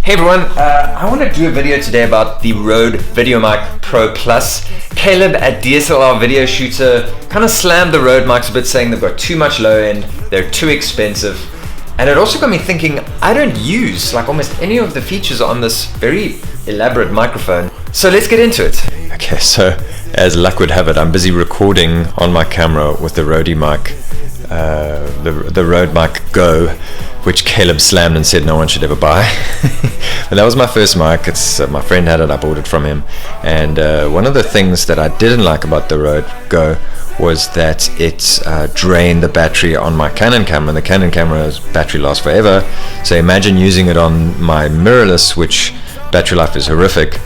Hey everyone, I want to do a video today about the Rode VideoMic Pro Plus. Caleb at DSLR Video Shooter kind of slammed the Rode mics a bit, saying they've got too much low end, they're too expensive. And it also got me thinking, I don't use like almost any of the features on this very elaborate microphone. So let's get into it. Okay, so as luck would have it, I'm busy recording on my camera with the Rode mic, the Rode Mic Go, which Caleb slammed and said no one should ever buy. But that was my first mic. It's my friend had it, I bought it from him. And one of the things that I didn't like about the Rode Go was that it drained the battery on my Canon camera. The Canon camera's battery lasts forever, so imagine using it on my mirrorless, which battery life is horrific.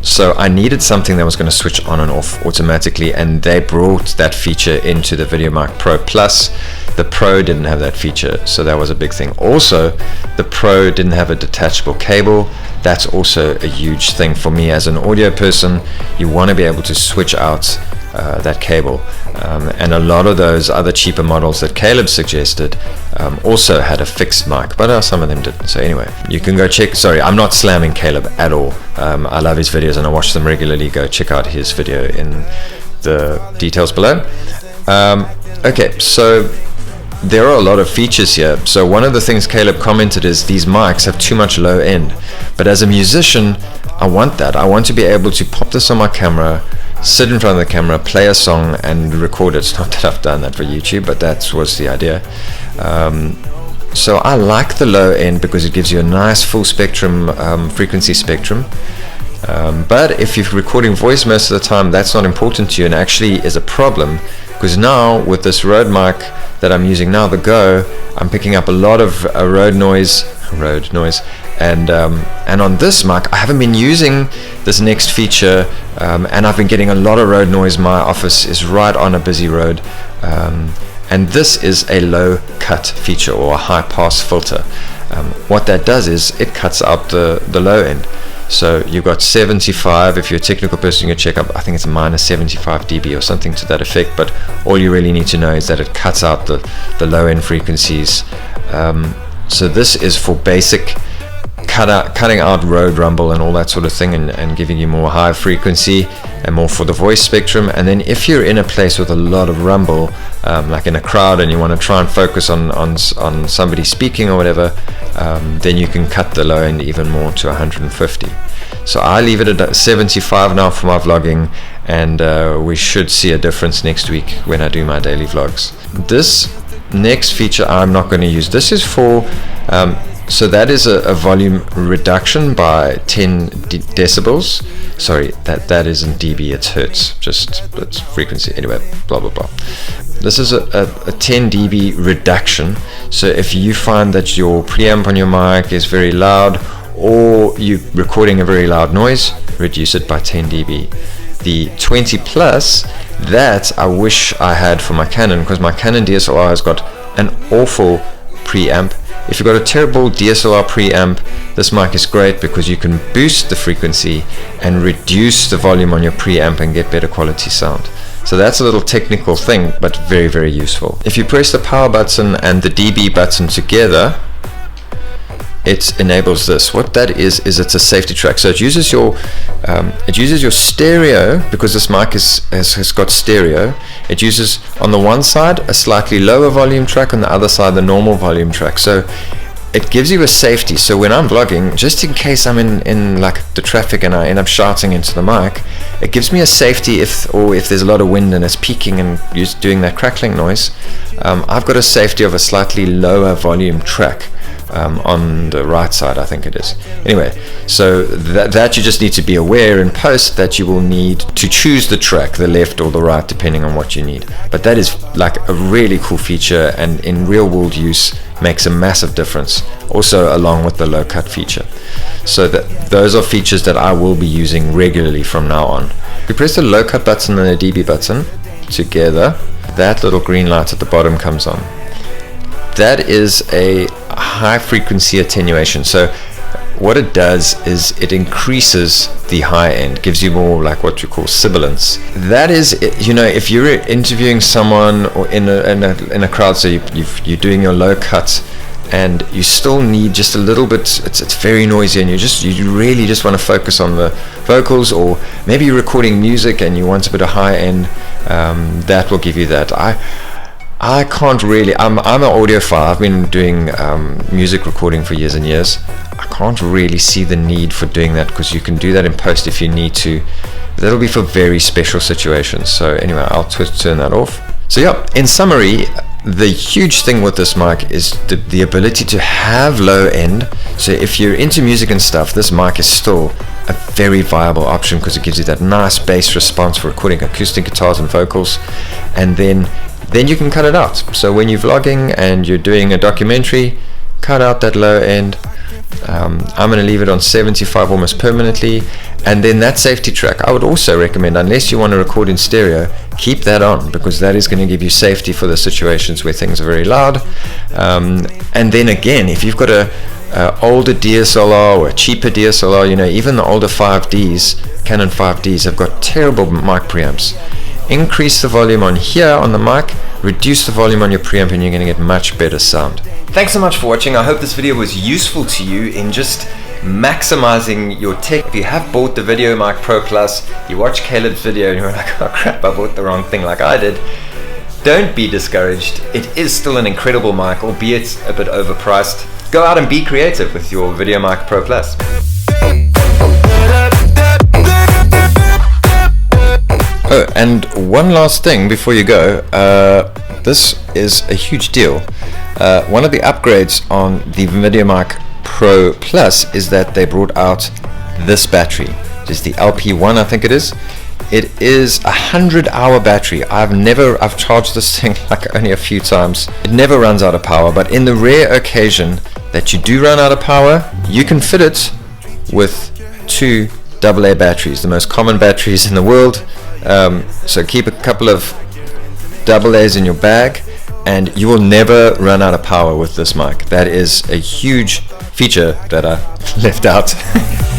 So I needed something that was going to switch on and off automatically, and they brought that feature into the VideoMic Pro Plus. The Pro didn't have that feature, so that was a big thing. Also, the Pro didn't have a detachable cable. That's also a huge thing for me as an audio person. You want to be able to switch out that cable, and a lot of those other cheaper models that Caleb suggested also had a fixed mic, but some of them didn't. So anyway, you can go check. Sorry, I'm not slamming Caleb at all. I love his videos and I watch them regularly. Go check out his video in the details below. Okay, so there are a lot of features here. So one of the things Caleb commented is these mics have too much low end, but as a musician I want that. I want to be able to pop this on my camera, sit in front of the camera, play a song and record it. It's not that I've done that for YouTube, but that was the idea. So I like the low end because it gives you a nice full spectrum frequency spectrum. But if you're recording voice most of the time, that's not important to you, and actually is a problem, because now with this Rode mic that I'm using now, the Go, I'm picking up a lot of road noise, and on this mic I haven't been using this next feature, and I've been getting a lot of road noise. My office is right on a busy road, and this is a low cut feature or a high pass filter. What that does is it cuts out the low end. So you've got 75, if you're a technical person you can check up, I think it's minus 75 dB or something to that effect, but all you really need to know is that it cuts out the low end frequencies. So this is for basic cutting out road rumble and all that sort of thing, and giving you more high frequency and more for the voice spectrum. And then if you're in a place with a lot of rumble, like in a crowd, and you want to try and focus on somebody speaking or whatever, then you can cut the low end even more to 150. So I leave it at 75 now for my vlogging, and we should see a difference next week when I do my daily vlogs. This next feature I'm not going to use. This is for so that is a volume reduction by 10 decibels. Sorry, that isn't dB, it's hertz, just it's frequency. Anyway, blah blah blah. This is a 10 dB reduction. So if you find that your preamp on your mic is very loud, or you're recording a very loud noise, reduce it by 10 dB. The 20 plus, that I wish I had for my Canon, because my Canon DSLR has got an awful preamp. If you've got a terrible DSLR preamp, this mic is great because you can boost the frequency and reduce the volume on your preamp and get better quality sound. So that's a little technical thing, but very, very useful. If you press the power button and the dB button together, it enables this. What that is it's a safety track. So it uses your stereo, because this mic has got stereo. It uses on the one side a slightly lower volume track, on the other side the normal volume track. So it gives you a safety. So when I'm vlogging, just in case I'm in like the traffic and I end up shouting into the mic, it gives me a safety if there's a lot of wind and it's peaking and doing that crackling noise. I've got a safety of a slightly lower volume track. On the right side, I think it is. Anyway, so that you just need to be aware in post that you will need to choose the track, the left or the right, depending on what you need. But that is like a really cool feature, and in real world use makes a massive difference, also along with the low cut feature. So those are features that I will be using regularly from now on. If you press the low cut button and the dB button together, that little green light at the bottom comes on. That is a high frequency attenuation. So what it does is it increases the high end, gives you more like what you call sibilance. That is, you know, if you're interviewing someone or in a crowd, so you're doing your low cut and you still need just a little bit. It's very noisy, and you really just want to focus on the vocals, or maybe you're recording music and you want a bit of high end. That will give you that. I can't really. I'm an audiophile. I've been doing music recording for years and years. I can't really see the need for doing that, because you can do that in post if you need to. That'll be for very special situations. So anyway, I'll turn that off. So yeah, in summary, the huge thing with this mic is the ability to have low end. So if you're into music and stuff, this mic is still a very viable option, because it gives you that nice bass response for recording acoustic guitars and vocals. And then you can cut it out. So when you're vlogging and you're doing a documentary, cut out that low end. I'm going to leave it on 75 almost permanently. And then that safety track, I would also recommend, unless you want to record in stereo, keep that on, because that is going to give you safety for the situations where things are very loud. And then again, if you've got a older DSLR or a cheaper DSLR, you know, even the older 5Ds, Canon 5Ds have got terrible mic preamps. Increase the volume on here on the mic, reduce the volume on your preamp, and you're going to get much better sound. Thanks so much for watching. I hope this video was useful to you in just maximizing your tech. If you have bought the VideoMic Pro Plus, you watch Caleb's video and you're like, oh crap, I bought the wrong thing like I did. Don't be discouraged. It is still an incredible mic, albeit a bit overpriced. Go out and be creative with your VideoMic Pro Plus. Oh, and one last thing before you go. This is a huge deal. One of the upgrades on the VideoMic Pro Plus is that they brought out this battery. Just the LP1, I think it is. It is a 100-hour battery. I've charged this thing like only a few times. It never runs out of power, but in the rare occasion that you do run out of power, you can fit it with 2 AA batteries, the most common batteries in the world. So keep a couple of AA's in your bag, and you will never run out of power with this mic. That is a huge feature that I left out.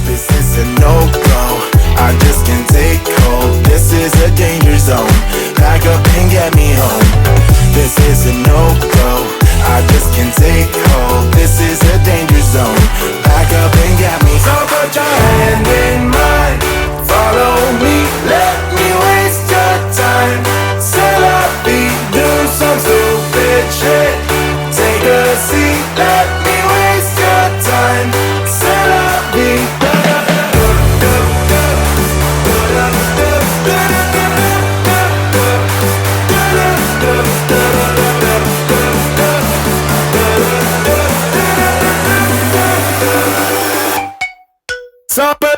This is a no-go, I just can't take hold. This is a danger zone, pack up and get me home. This is a no-go, I just can't take hold. This is a danger zone, pack up and get me. So put your hand in mine, follow me, let me waste your time. Say love me, do some stupid shit. Take a seat, let me waste your time. Say love me. Stop it.